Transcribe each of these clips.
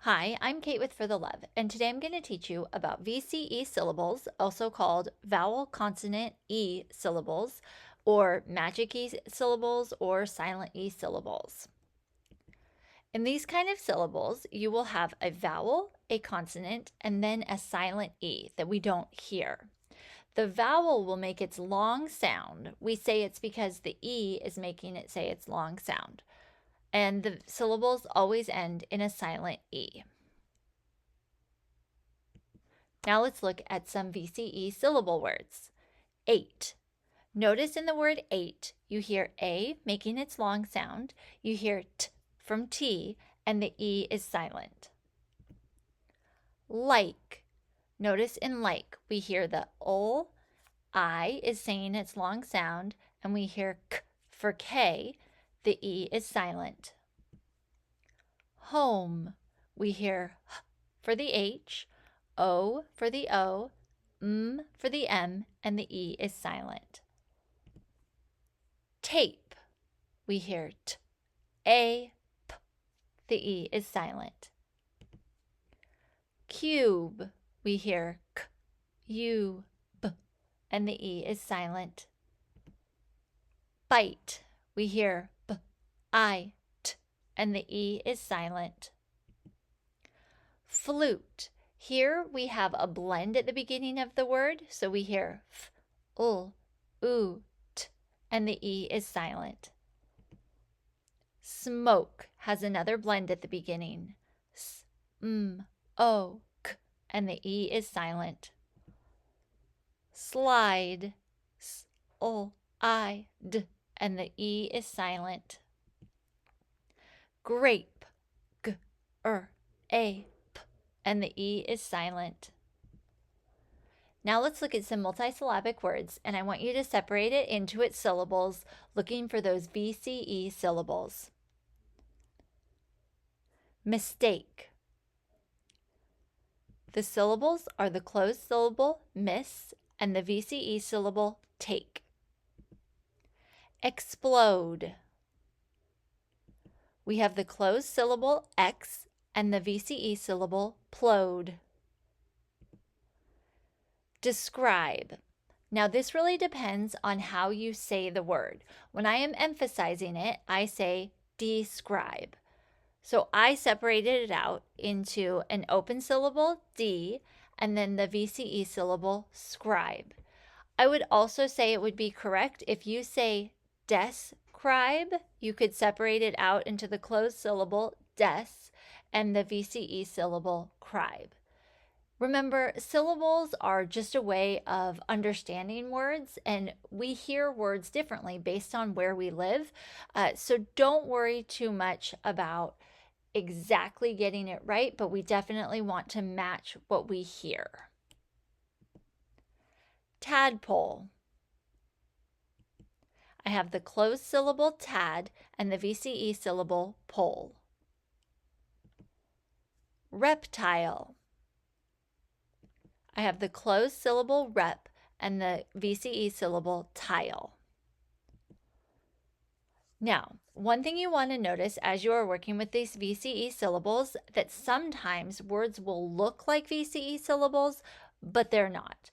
Hi, I'm Kate with For the Love, and today I'm going to teach you about VCE syllables, also called vowel consonant E syllables, or magic E syllables, or silent E syllables. In these kind of syllables, you will have a vowel, a consonant, and then a silent E that we don't hear. The vowel will make its long sound. We say it's because the E is making it say its long sound. And the syllables always end in a silent E. Now let's look at some VCE syllable words. 8. Notice in the word 8, you hear A making its long sound, you hear T from T, and the E is silent. Like. Notice in like, we hear the I is saying its long sound, and we hear K for K, the E is silent. Home. We hear H for the H, O for the O, M for the M, and the E is silent. Tape. We hear T, A, P, the E is silent. Cube. We hear K, U, B, and the E is silent. Bite. We hear B, I, T, and the E is silent. Flute. Here we have a blend at the beginning of the word, so we hear F, U, U, T, and the E is silent. Smoke has another blend at the beginning, S, M, O, K, and the E is silent. Slide, S, O, I, D, and the E is silent. Grape, G, A, P, and the E is silent. Now let's look at some multisyllabic words, and I want you to separate it into its syllables, looking for those VCE syllables. Mistake. The syllables are the closed syllable, miss, and the VCE syllable, take. Explode. We have the closed syllable, X, and the VCE syllable, plode. Describe. Now this really depends on how you say the word. When I am emphasizing it, I say describe. So I separated it out into an open syllable, D, and then the VCE syllable, scribe. I would also say it would be correct if you say describe, you could separate it out into the closed syllable, des, and the VCE syllable, cribe. Remember, syllables are just a way of understanding words, and we hear words differently based on where we live. So don't worry too much about exactly getting it right, but we definitely want to match what we hear. Tadpole. I have the closed syllable tad and the VCE syllable pole. Reptile. I have the closed syllable rep and the VCE syllable tile. Now, one thing you want to notice as you are working with these VCE syllables, that sometimes words will look like VCE syllables, but they're not.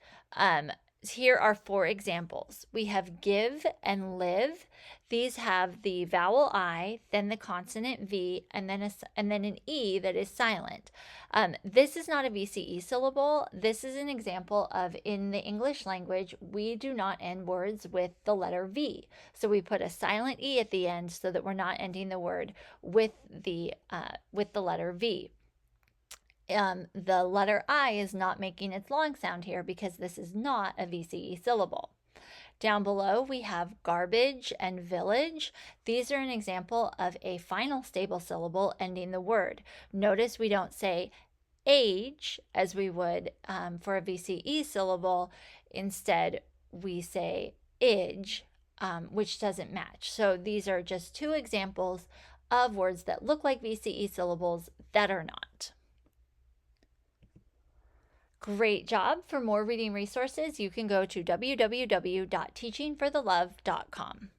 Here are 4 examples. We have give and live. These have the vowel I, then the consonant V, and then an E that is silent. This is not a VCE syllable. This is an example of, in the English language, we do not end words with the letter V. So we put a silent E at the end so that we're not ending the word with the letter V. The letter I is not making its long sound here because this is not a VCE syllable. Down below, we have garbage and village. These are an example of a final stable syllable ending the word. Notice we don't say age as we would for a VCE syllable. Instead, we say age, which doesn't match. So these are just 2 examples of words that look like VCE syllables that are not. Great job. For more reading resources, you can go to www.teachingforthelove.com.